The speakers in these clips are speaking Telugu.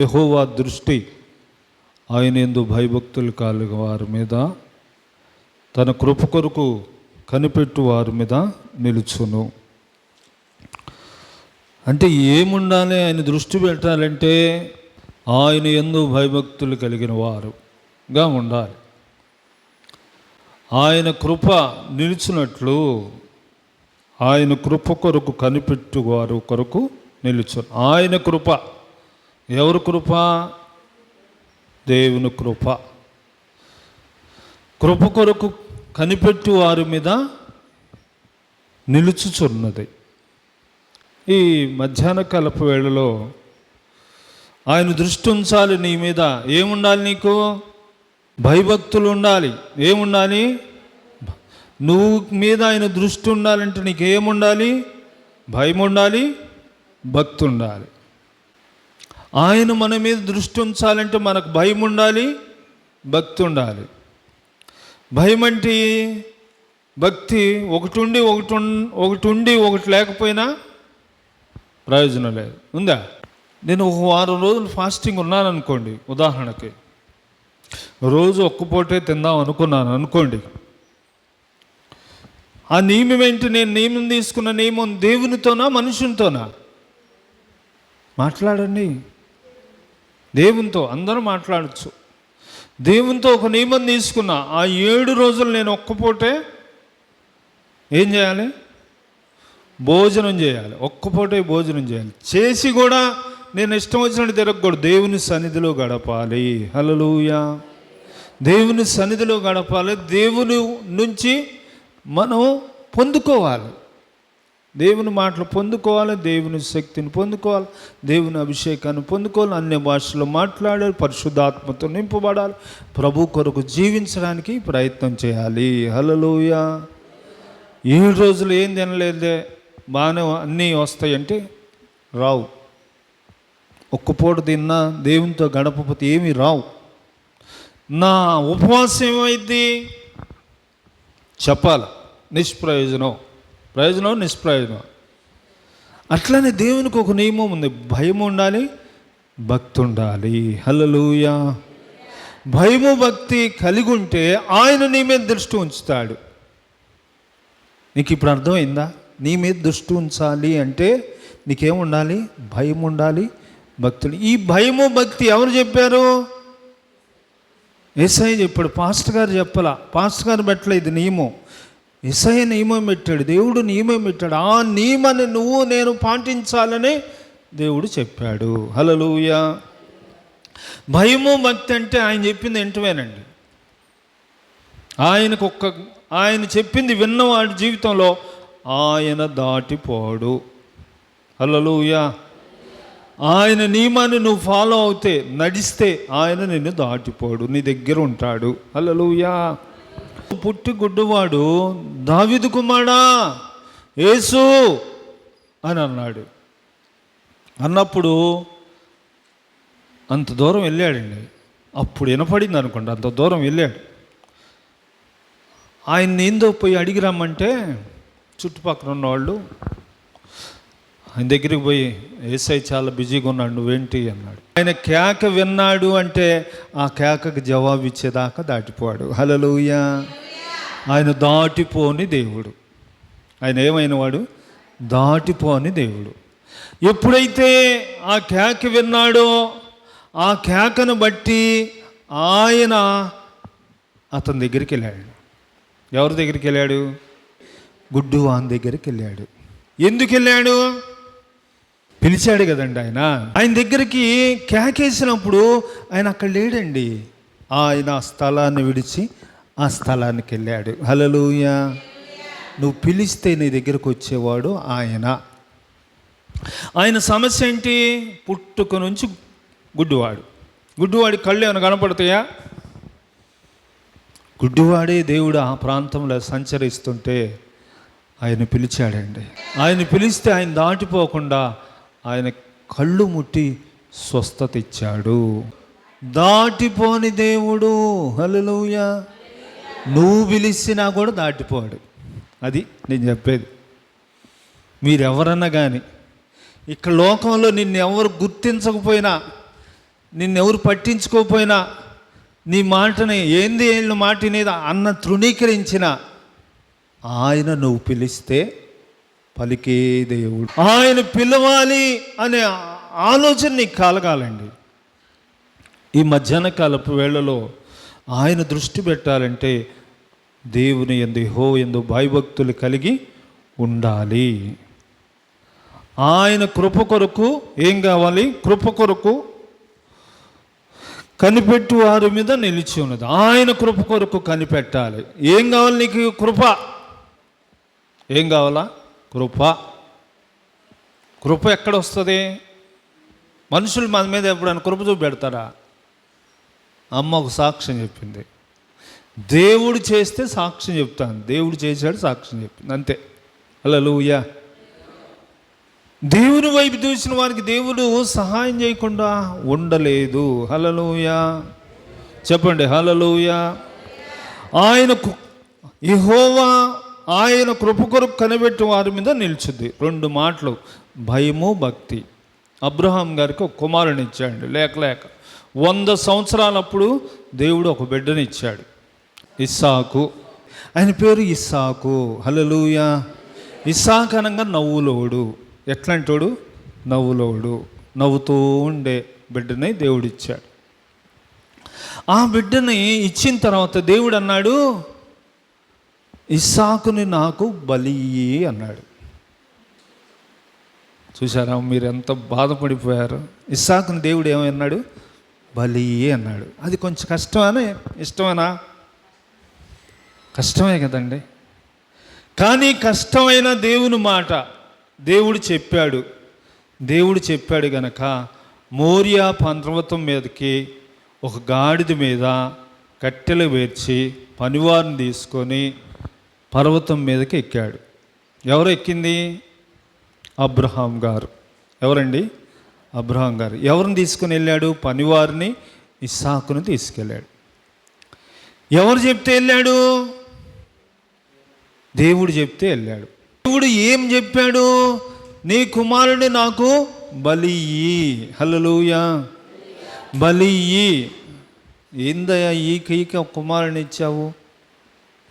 యెహోవా దృష్టి ఆయన యందు భయభక్తులు కలిగిన వారి మీద, తన కృప కొరకు కనిపెట్టు వారి మీద నిలుచును. అంటే ఏముండాలి? ఆయన దృష్టి పెట్టాలంటే ఆయన యందు భయభక్తులు కలిగిన వారుగా ఉండాలి. ఆయన కృప నిలిచినట్లు ఆయన కృప కొరకు కనిపెట్టు వారు కొరకు నిలుచు. ఆయన కృప, ఎవరి కృప? దేవుని కృప. కృప కొరకు కనిపెట్టు వారి మీద నిలుచుచున్నది. ఈ మధ్యాహ్న కాలపు వేళలో ఆయన దృష్టి ఉంచాలి నీ మీద. ఏముండాలి నీకు? భయభక్తులు ఉండాలి. ఏముండాలి? నువ్వు మీద ఆయన దృష్టి ఉండాలంటే నీకు ఏముండాలి? భయం ఉండాలి, భక్తి ఉండాలి. ఆయన మన మీద దృష్టి ఉంచాలంటే మనకు భయం ఉండాలి, భక్తి ఉండాలి. భయం అంటే భక్తి ఒకటి ఉండి ఒకటి లేకపోయినా ప్రయోజనం లేదు. ఉందా? నేను ఒక వారం రోజులు ఫాస్టింగ్ ఉన్నాను అనుకోండి, ఉదాహరణకి రోజు ఒక్క పూటే తిందాం అనుకున్నాను అనుకోండి. ఆ నియమం ఏంటి? నేను నియమం తీసుకున్న నియమం దేవునితోనా మనుషునితోనా? మాట్లాడండి. దేవునితో అందరూ మాట్లాడచ్చు. దేవునితో ఒక నియమం తీసుకున్నా, ఆ 7 రోజులు నేను ఒక్క పూటే ఏం చేయాలి? భోజనం చేయాలి. ఒక్క పూటే భోజనం చేయాలి. చేసి కూడా నేను ఇష్టం వచ్చినట్టు తిరగకూడదు. దేవుని సన్నిధిలో గడపాలి. హల్లెలూయా. దేవుని సన్నిధిలో గడపాలి. దేవుని నుంచి మనం పొందుకోవాలి. దేవుని మాటలు పొందుకోవాలి, దేవుని శక్తిని పొందుకోవాలి, దేవుని అభిషేకాన్ని పొందుకోవాలి, అన్య భాషలో మాట్లాడాలి, పరిశుద్ధాత్మతో నింపబడాలి, ప్రభు కొరకు జీవించడానికి ప్రయత్నం చేయాలి. హల్లెలూయా. 7 రోజులు ఏం తినలేదే, బాగానే అన్నీ వస్తాయంటే రావు. ఒక్క పూట తిన్నా దేవునితో గడపకపోతే ఏమీ రావు. నా ఉపవాసం ఏమైంది చెప్పాలి. నిష్ప్రయోజనం, ప్రయోజనం నిష్ప్రయోజనం. అట్లనే దేవునికి ఒక నియమం ఉంది. భయం ఉండాలి, భక్తి ఉండాలి. హల్లెలూయా. భయము భక్తి కలిగి ఉంటే ఆయన నీ మీద దృష్టి ఉంచుతాడు. నీకు ఇప్పుడు అర్థమైందా? నీ మీద దృష్టి ఉంచాలి అంటే నీకేముండాలి? భయం ఉండాలి, భక్తులు. ఈ భయము భక్తి ఎవరు చెప్పారు? యేసయ్య చెప్పాడు. పాస్టర్ గారు చెప్పాలా? పాస్టర్ గారు పెట్టలే, ఇది నియమం. యేసయ్య నియమం పెట్టాడు, దేవుడు నియమం పెట్టాడు. ఆ నియమాన్ని నువ్వు నేను పాటించాలని దేవుడు చెప్పాడు. హల్లెలూయా. భయము భక్తి అంటే ఆయన చెప్పింది ఏంటవేనండి. ఆయన చెప్పింది విన్నవాడి జీవితంలో ఆయన దాటిపోడు. హల్లెలూయా. ఆయన నియమాన్ని నువ్వు ఫాలో అవుతే, నడిస్తే ఆయన నిన్ను దాటిపోడు, నీ దగ్గర ఉంటాడు. హల్లెలూయా. పుట్టి గుడ్డువాడు దావీదు కుమారుడా యేసు అని అన్నాడు. అన్నప్పుడు అంత దూరం వెళ్ళాడండి. అప్పుడు వినపడింది అనుకోండి, అంత దూరం వెళ్ళాడు. ఆయన్ని ఏందో పోయి అడిగి రమ్మంటే చుట్టుపక్కల ఉన్నవాళ్ళు ఆయన దగ్గరికి పోయి, యేసయ్య చాలా బిజీగా ఉన్నాడు, నువ్వేంటి అన్నాడు. ఆయన కేక విన్నాడు అంటే ఆ కేకకు జవాబు ఇచ్చేదాకా దాటిపోయాడు. హల్లెలూయా. ఆయన దాటిపోని దేవుడు. ఆయన ఏమైన వాడు? దాటిపోని దేవుడు. ఎప్పుడైతే ఆ కేక విన్నాడో ఆ కేకను బట్టి ఆయన అతని దగ్గరికి వెళ్ళాడు. ఎవరి దగ్గరికి వెళ్ళాడు? గుడ్డివాని దగ్గరికి వెళ్ళాడు. ఎందుకు వెళ్ళాడు? పిలిచాడు కదండి ఆయన దగ్గరికి. కేకేసినప్పుడు ఆయన అక్కడ లేడండి. ఆయన ఆ స్థలాన్ని విడిచి ఆ స్థలానికి వెళ్ళాడు. హల్లెలూయా. నువ్వు పిలిస్తే నీ దగ్గరకు వచ్చేవాడు ఆయన. ఆయన సమస్య ఏంటి? పుట్టుక నుంచి గుడ్డివాడి కళ్ళు ఏమైనా కనపడతాయా? గుడ్డివాడే దేవుడు ఆ ప్రాంతంలో సంచరిస్తుంటే ఆయన పిలిచాడండి. ఆయన పిలిస్తే ఆయన దాటిపోకుండా ఆయన కళ్ళు ముట్టి స్వస్థత ఇచ్చాడు. దాటిపోని దేవుడు. హల్లెలూయా. నువ్వు పిలిచినా కూడా దాటిపోడు. అది నేను చెప్పేది. మీరెవరన్నా కానీ ఇక్కడ లోకంలో నిన్ను ఎవరు గుర్తించకపోయినా నిన్నెవరు పట్టించుకోకపోయినా నీ మాటని ఏంది వీళ్ళ మాట అనేది అన్న తృణీకరించిన ఆయన నువ్వు పిలిస్తే పలికే దేవుడు. ఆయన పిలవాలి అనే ఆలోచన నీకు కలగాలండి. ఈ మధ్యాహ్న కాలపు వేళలో ఆయన దృష్టి పెట్టాలంటే దేవుని యందు యెహోవా యందు భయభక్తులు కలిగి ఉండాలి. ఆయన కృప కొరకు ఏం కావాలి? కృప కొరకు కనిపెట్టు వారి మీద నిలిచి ఉన్నది. ఆయన కృప కొరకు కనిపెట్టాలి. ఏం కావాలి నీకు? కృప. ఏం కావాలా? కృప. కృప ఎక్కడ వస్తుంది? మనుషులు మన మీద ఎప్పుడైనా కృప చూపెడతారా? అమ్మ ఒక సాక్ష్యం చెప్పింది, దేవుడు చేస్తే సాక్ష్యం చెప్తాను, దేవుడు చేశాడు సాక్ష్యం చెప్పింది, అంతే. హల్లెలూయా. దేవుని వైపు చూసిన వారికి దేవుడు సహాయం చేయకుండా ఉండలేదు. హల్లెలూయా చెప్పండి. హల్లెలూయా. ఆయనకు యెహోవా ఆయన కృప కొరకు కనిపెట్టి వారి మీద నిల్చుద్ది. 2 మాటలు, భయము భక్తి. అబ్రహాం గారికి ఒక కుమారుని ఇచ్చాడు. లేక 100 సంవత్సరాలప్పుడు దేవుడు ఒక బిడ్డని ఇచ్చాడు, ఇస్సాకు. ఆయన పేరు ఇస్సాకు. హల్లెలూయా. ఇస్సాకు అనగా నవ్వులోడు. ఎట్లాంటోడు? నవ్వులోడు. నవ్వుతూ ఉండే బిడ్డని దేవుడు ఇచ్చాడు. ఆ బిడ్డని ఇచ్చిన తర్వాత దేవుడు అన్నాడు, ఇస్సాకుని నాకు బలి అన్నాడు. చూసారా మీరు ఎంత బాధపడిపోయారు? ఇస్సాకుని దేవుడు ఏమన్నాడు? బలి అన్నాడు. అది కొంచెం కష్టమేనా? ఇష్టమేనా? కష్టమే కదండి. కానీ కష్టమైన దేవుని మాట దేవుడు చెప్పాడు గనక మోరియా పర్వతం మీదకి ఒక గాడిద మీద కట్టెలు పేర్చి పనివారిని తీసుకొని పర్వతం మీదకి ఎక్కాడు. ఎవరు ఎక్కింది? అబ్రహాం గారు. ఎవరండి? అబ్రహాం గారు. ఎవరిని తీసుకుని వెళ్ళాడు? పనివారిని, ఇస్సాకును తీసుకెళ్ళాడు. ఎవరు చెప్తే వెళ్ళాడు? దేవుడు చెప్తే వెళ్ళాడు. దేవుడు ఏం చెప్పాడు? నీ కుమారుడిని నాకు బలి ఇయ్యి. హల్లెలూయా. బలి ఇయ్యి. ఏందయ్యా ఈక కుమారుని ఇచ్చావు,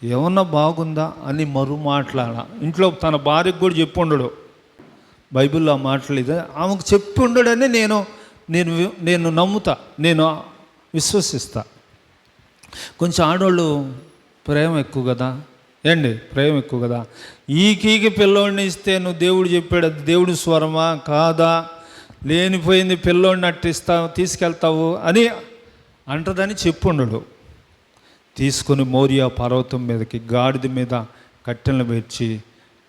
ఏమన్నా బాగుందా అని మరు మాట్లాడ. ఇంట్లో తన భార్యకు కూడా చెప్పి ఉండడు. బైబిల్లో ఆ మాటలు ఇదే ఆమెకు చెప్పి ఉండడని నేను నమ్ముతా, నేను విశ్వసిస్తా. కొంచెం ఆడవాళ్ళు ప్రేమ ఎక్కువ కదా ఏండి, ప్రేమ ఎక్కువ కదా. ఈకీకి పిల్లోడిని ఇస్తే నువ్వు దేవుడు చెప్పాడు, అది దేవుడి స్వరమా కాదా, లేనిపోయింది పిల్లోడిని అట్టిస్తావు తీసుకెళ్తావు అని అంటదని చెప్పుండడు. తీసుకొని మోరియా పర్వతం మీదకి గాడిద మీద కట్టెలను పేర్చి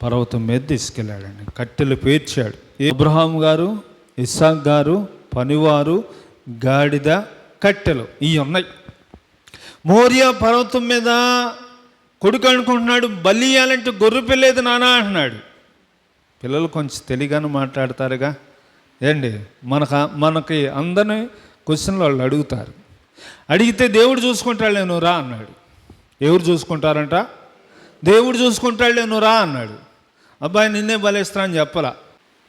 పర్వతం మీద తీసుకెళ్ళాడండి. కట్టెలు పేర్చాడు. అబ్రహాం గారు, ఇస్సాక్ గారు, పనివారు, గాడిద, కట్టెలు ఇవి ఉన్నాయి. మోరియా పర్వతం మీద కొడుకు అనుకుంటున్నాడు, బలి ఇయ్యాలంటే గొర్రె పిల్లేదు నానా అంటున్నాడు. పిల్లలు కొంచెం తెలియగానే మాట్లాడతారుగా ఏండి. మనకి అందరినీ క్వశ్చన్లు వాళ్ళు అడుగుతారు. అడిగితే దేవుడు చూసుకుంటాడు నువ్వు రా అన్నాడు. ఎవరు చూసుకుంటారంట? దేవుడు చూసుకుంటాడు నువ్వు రా అన్నాడు. అబ్బాయి నిన్నే బలేస్తా అని చెప్పలా,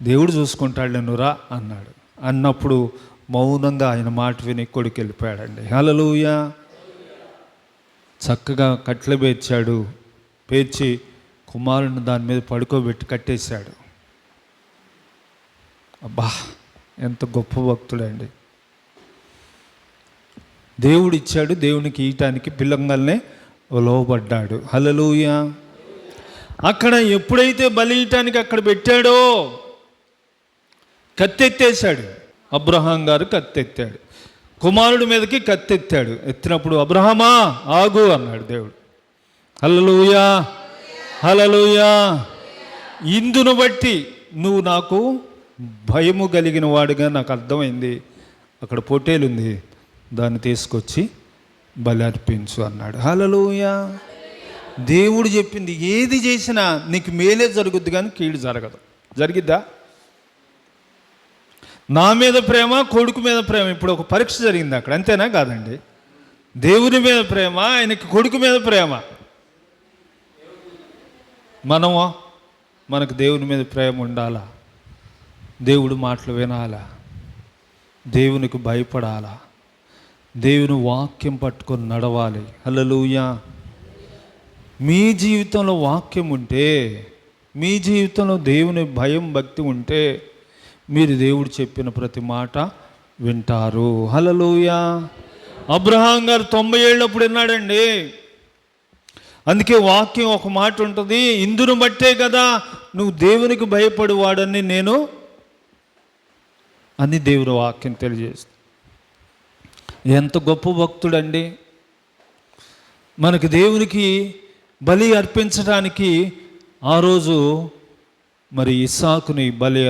దేవుడు చూసుకుంటాడు నువ్వు రా అన్నాడు. అన్నప్పుడు మౌనంగా ఆయన మాట విని కొడుకు వెళ్ళిపోయాడండి. హల్లెలూయా. చక్కగా కట్టెలు పేర్చి కుమారుని దాని మీద పడుకోబెట్టి కట్టేశాడు. అబ్బా ఎంత గొప్ప భక్తుడండి. దేవుడు ఇచ్చాడు, దేవునికి ఇయటానికి పిల్లంగానే లోబడ్డాడు. హల్లెలూయా. అక్కడ ఎప్పుడైతే బలి ఇయటానికి అక్కడ పెట్టాడో కత్తెత్తేశాడు. అబ్రహాం గారు కత్తెత్తాడు, కుమారుడి మీదకి కత్తెత్తాడు. ఎత్తినప్పుడు అబ్రహామా ఆగు అన్నాడు దేవుడు. హల్లెలూయా. హల్లెలూయా. ఇందును బట్టి నువ్వు నాకు భయము కలిగిన వాడుగా నాకు అర్థమైంది. అక్కడ పొట్టేలుంది, దాన్ని తీసుకొచ్చి బలి అర్పించు అన్నాడు. హల్లెలూయా. దేవుడు చెప్పింది ఏది చేసినా నీకు మేలే జరుగుద్ది కానీ కీడు జరగదు. జరిగిద్దా? నా మీద ప్రేమ, కొడుకు మీద ప్రేమ. ఇప్పుడు ఒక పరీక్ష జరిగింది అక్కడ, అంతేనా? కాదండి. దేవుని మీద ప్రేమ, ఆయనకి కొడుకు మీద ప్రేమ. మనకు దేవుని మీద ప్రేమ ఉండాలా, దేవుడు మాటలు వినాలా, దేవునికి భయపడాలా, దేవుని వాక్యం పట్టుకొని నడవాలి. హల్లెలూయా. మీ జీవితంలో వాక్యం ఉంటే, మీ జీవితంలో దేవుని భయం భక్తి ఉంటే మీరు దేవుడు చెప్పిన ప్రతి మాట వింటారు. హల్లెలూయా. అబ్రహాం గారు 90 ఏళ్ళప్పుడు విన్నాడండి. అందుకే వాక్యం ఒక మాట ఉంటుంది, ఇందును బట్టే కదా నువ్వు దేవునికి భయపడేవాడని నేను అని దేవుని వాక్యం తెలియజేస్తుంది. ఎంత గొప్ప భక్తుడండి. మనకు దేవునికి బలి అర్పించడానికి ఆ రోజు మరి ఇస్సాకుని బలి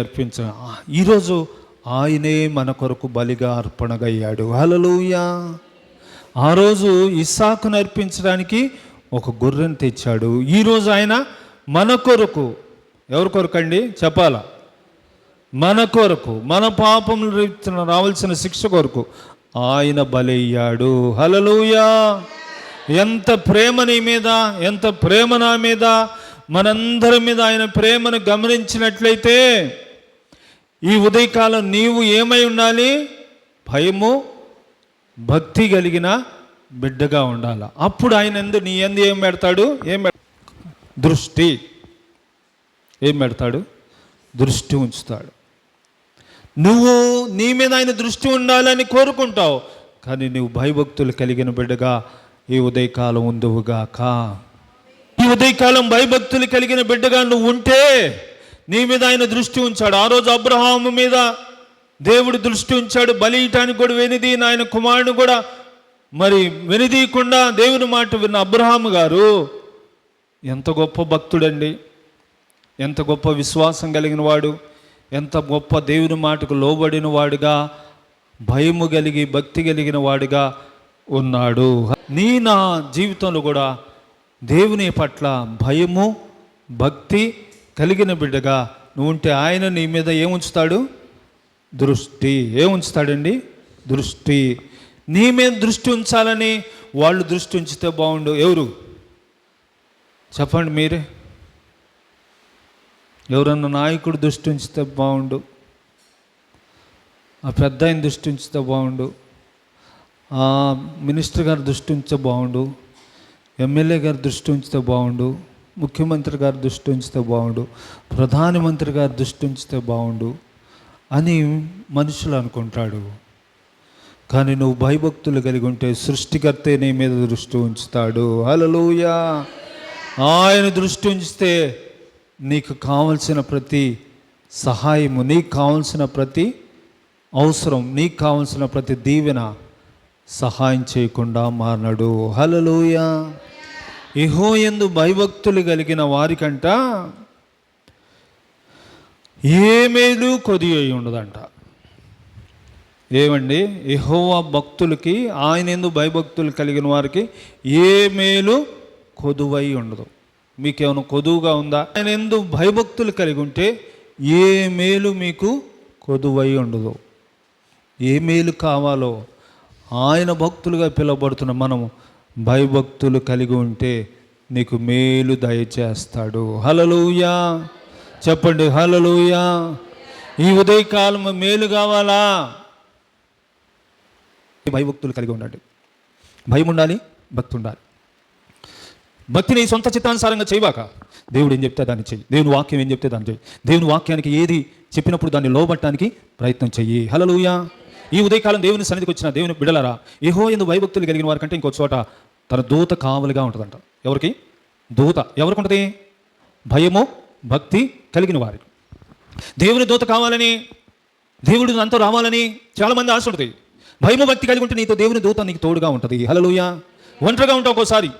ఈరోజు ఆయనే మన కొరకు బలిగా అర్పణగయ్యాడు. హల్లెలూయా. ఆ రోజు ఇస్సాకును అర్పించడానికి ఒక గొర్రెను తెచ్చాడు. ఈరోజు ఆయన మన కొరకు, ఎవరి కొరకు అండి చెప్పాలా? మన కొరకు, మన పాపములు రావాల్సిన శిక్ష కొరకు ఆయన బలి అయ్యాడు. హల్లెలూయా. ఎంత ప్రేమ నీ మీద, ఎంత ప్రేమ నా మీద, మనందరి మీద ఆయన ప్రేమను గమనించినట్లయితే ఈ ఉదయకాలం నీవు ఏమై ఉండాలి? భయము భక్తి కలిగిన బిడ్డగా ఉండాలి. అప్పుడు ఆయన నీ యందు ఏం పెడతాడు? దృష్టి. ఏం పెడతాడు? దృష్టి ఉంచుతాడు. నువ్వు నీ మీద ఆయన దృష్టి ఉండాలని కోరుకుంటావు, కానీ నువ్వు భయభక్తులు కలిగిన బిడ్డగా ఈ ఉదయకాలం ఉందువుగాక. ఈ ఉదయకాలం భయభక్తులు కలిగిన బిడ్డగా నువ్వు ఉంటే నీ మీద ఆయన దృష్టి ఉంచాడు. ఆ రోజు అబ్రహాము మీద దేవుడు దృష్టి ఉంచాడు. బలి ఇయటానికి కూడా వెనుదీన ఆయన కుమారుడు కూడా మరి వెనుదీయకుండా దేవుని మాట విన్న అబ్రహాము గారు ఎంత గొప్ప భక్తుడండి, ఎంత గొప్ప విశ్వాసం కలిగిన వాడు, ఎంత గొప్ప దేవుని మాటకు లోబడిన వాడుగా, భయము కలిగి భక్తి కలిగిన వాడుగా ఉన్నాడు. నా జీవితంలో కూడా దేవుని పట్ల భయము భక్తి కలిగిన బిడ్డగా నువ్వు ఉంటే ఆయన నీ మీద ఏముంచుతాడు? దృష్టి. ఏముంచుతాడండి? దృష్టి. నీ మీద దృష్టి ఉంచాలని వాళ్ళు దృష్టి ఉంచితే బాగుండు. ఎవరు చెప్పండి మీరే? ఎవరన్నా నాయకుడు దృష్టి ఉంచితే బాగుండు, ఆ పెద్ద ఆయన దృష్టి ఉంచితే బాగుండు, ఆ మినిస్టర్ గారు దృష్టి ఉంచితే బాగుండు, ఎమ్మెల్యే గారు దృష్టి ఉంచితే బాగుండు, ముఖ్యమంత్రి గారు దృష్టి ఉంచితే బాగుండు, ప్రధానమంత్రి గారు దృష్టి ఉంచితే బాగుండు అని మనుషులు అనుకుంటాడు. కానీ నువ్వు భయభక్తులు కలిగి ఉంటే సృష్టికర్తే నీ మీద దృష్టి ఉంచుతాడు. హల్లెలూయా. ఆయన దృష్టి ఉంచితే నీకు కావలసిన ప్రతి సహాయము, నీకు కావలసిన ప్రతి అవసరం, నీకు కావలసిన ప్రతి దీవెన సహాయం చేయకుండా మారనడు. హల్లెలూయా. యెహోవాయందు భయభక్తులు కలిగిన వారికంట ఏ మేలు కొదువై ఉండదంట. ఏమండి? యెహోవా భక్తులకి, ఆయన యందు భయభక్తులు కలిగిన వారికి ఏ మేలు కొదువై ఉండదు. మీకేమైనా కొదువుగా ఉందా? ఆయన యందు భయభక్తులు కలిగి ఉంటే ఏ మేలు మీకు కొదువై ఉండదు. ఏ మేలు కావాలో ఆయన భక్తులుగా పిలువబడుతున్న మనము భయభక్తులు కలిగి ఉంటే నీకు మేలు దయచేస్తాడు. హల్లెలూయా. చెప్పండి హల్లెలూయా. ఈ ఉదయకాలం మేలు కావాలా? భయభక్తులు కలిగి ఉండండి. భయం ఉండాలి, భక్తి ఉండాలి. భక్తిని సొంత చిత్తానుసారంగా చేయవాక, దేవుడు ఏం చెప్తే దాన్ని చెయ్యి, దేవుని వాక్యం ఏం చెప్తే దాన్ని చెయ్యి, దేవుని వాక్యానికి ఏది చెప్పినప్పుడు దాన్ని లోబట్టడానికి ప్రయత్నం చెయ్యి. హల్లెలూయా. ఈ ఉదయకాలం దేవుని సన్నిధికి వచ్చిన దేవుని బిడ్డలారా, యెహోవాయందు భయభక్తులు కలిగిన వారికంటే ఇంకో చోట తన దూత కావలిగా ఉంటుందంట. ఎవరికి? దూత. ఎవరికి ఉంటుంది? భయము భక్తి కలిగిన వారికి. దేవుని దూత కావాలని, దేవుడు అంతా రావాలని చాలామంది ఆశ ఉంటుంది. భయము భక్తి కలిగి ఉంటే నీతో దేవుని దూత నీకు తోడుగా ఉంటుంది. హల్లెలూయా. ఒంటరిగా ఉంటావు ఒక్కోసారి,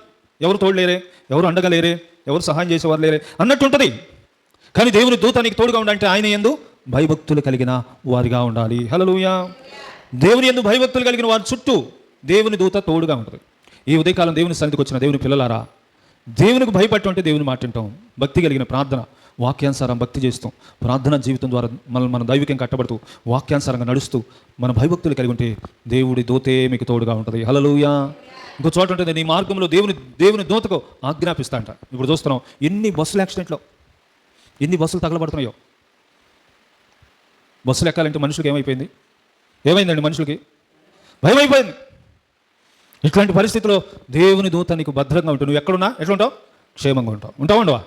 ఎవరు తోడులేరే, ఎవరు అండగా లేరే, ఎవరు సహాయం చేసేవారు లేరే అన్నట్టు ఉంటుంది. కానీ దేవుని దూత నీకు తోడుగా ఉండాలంటే ఆయన యందు భయభక్తులు కలిగిన వారిగా ఉండాలి. హల్లెలూయా. దేవుని యందు భయభక్తులు కలిగిన వారి చుట్టూ దేవుని దూత తోడుగా ఉంటుంది. ఈ ఉదయకాలం దేవుని సన్నిధికి వచ్చిన దేవుని పిల్లలారా, దేవునికి భయపడటం అంటే దేవుని మాట వింటాం, భక్తి కలిగిన ప్రార్థన, వాక్యానుసారం భక్తి చేస్తూ, ప్రార్థన జీవితం ద్వారా మన దైవికం కట్టబడుతూ, వాక్యానుసారంగా నడుస్తూ మన భయభక్తులు కలిగి ఉంటే దేవుడి దూతే మీకు తోడుగా ఉంటుంది. హల్లెలూయా. ఇంకో చోట ఉంటుంది, నీ మార్గంలో దేవుని దూతకు ఆజ్ఞాపిస్తా అంట. ఇప్పుడు చూస్తున్నాం ఎన్ని బస్సులు యాక్సిడెంట్లో, ఎన్ని బస్సులు తగలబడుతున్నాయో. బస్సులు ఎక్కాలంటే మనుషులకు ఏమైపోయింది? ఏమైందండి? మనుషులకి భయం అయిపోయింది. ఇట్లాంటి పరిస్థితిలో దేవుని దూత నీకు భద్రంగా ఉంటుంది. నువ్వు ఎక్కడున్నా ఎట్లా ఉంటావు? క్షేమంగా ఉంటావు. ఉండవా?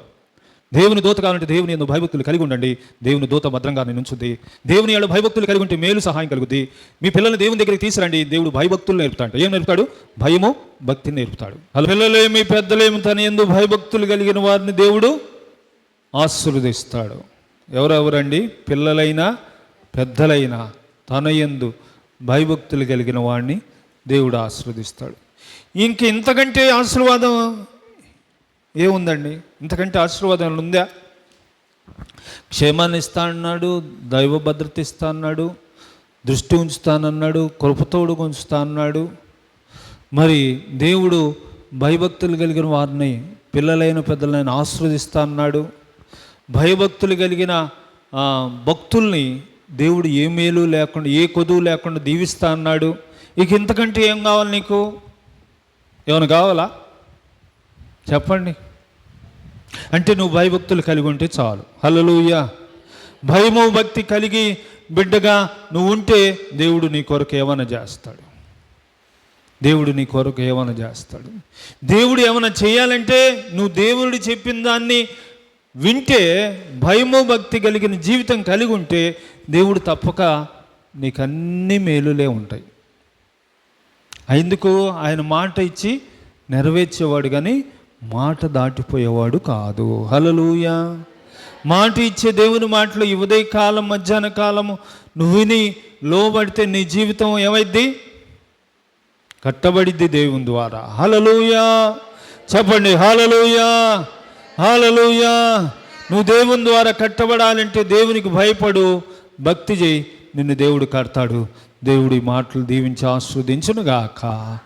దేవుని దూత కావాలంటే దేవుని యందు భయభక్తులు కలిగి ఉండండి. దేవుని దూత భద్రంగా నేను ఉంచుద్ది. దేవుని యందు భయభక్తులు కలిగి ఉంటే మేలు సహాయం కలుగుద్ది. మీ పిల్లల్ని దేవుని దగ్గరికి తీసుకురండి. దేవుడు భయభక్తులు నేర్పుతాడు. ఏం నేర్పుతాడు? భయము, భక్తిని నేర్పుతాడు. పిల్లలేమి పెద్దలేమి తన యందు భయభక్తులు కలిగిన వారిని దేవుడు ఆశీర్వదిస్తాడు. ఎవరెవరండి? పిల్లలైనా పెద్దలైనా తన యందు భయభక్తులు కలిగిన వాడిని దేవుడు ఆశీర్వదిస్తాడు. ఇంతకంటే ఆశీర్వాదం ఏముందండి? ఇంతకంటే ఆశీర్వాదం ఉందా? క్షేమాన్ని ఇస్తా అన్నాడు, దైవ భద్రత ఇస్తా అన్నాడు, దృష్టి ఉంచుతానన్నాడు, కృపతోడు ఉంచుతా అన్నాడు. మరి దేవుడు భయభక్తులు కలిగిన వారిని, పిల్లలైన పెద్దలైన ఆశీర్వదిస్తా అన్నాడు. భయభక్తులు కలిగిన భక్తుల్ని దేవుడు ఏ మేలు లేకుండా, ఏ కొదువు లేకుండా దీవిస్తా అన్నాడు. ఇంతకంటే ఏం కావాలి నీకు? ఏమైనా కావాలా? చెప్పండి. అంటే నువ్వు భయభక్తులు కలిగి ఉంటే చాలు. హల్లెలూయా. భయము భక్తి కలిగి బిడ్డగా నువ్వు ఉంటే దేవుడు నీ కొరకు ఏమైనా చేస్తాడు. దేవుడు నీ కొరకు ఏమైనా చేస్తాడు. దేవుడు ఏమైనా చేయాలంటే నువ్వు దేవుడు చెప్పిన దాన్ని వింటే, భయము భక్తి కలిగిన జీవితం కలిగి ఉంటే దేవుడు తప్పక నీకు అన్ని మేలులే ఉంటాయి. అందుకు ఆయన మాట ఇచ్చి నెరవేర్చేవాడు కానీ మాట దాటిపోయేవాడు కాదు. హల్లెలూయా. మాట ఇచ్చే దేవుని మాటలు ఈ ఉదయకాలం మధ్యాహ్న కాలము నువ్వు విని లోబడితే నీ జీవితం ఏమైద్ది? కట్టబడిద్ది దేవుని ద్వారా. హల్లెలూయా. చెప్పండి హల్లెలూయా. హల్లెలూయా. నువ్వు దేవుని ద్వారా కట్టబడాలంటే దేవునికి భయపడు, భక్తి చేయి, నిన్ను దేవుడు కడతాడు. దేవుడి మాటలు దీవించి ఆస్వాదించునుగాక.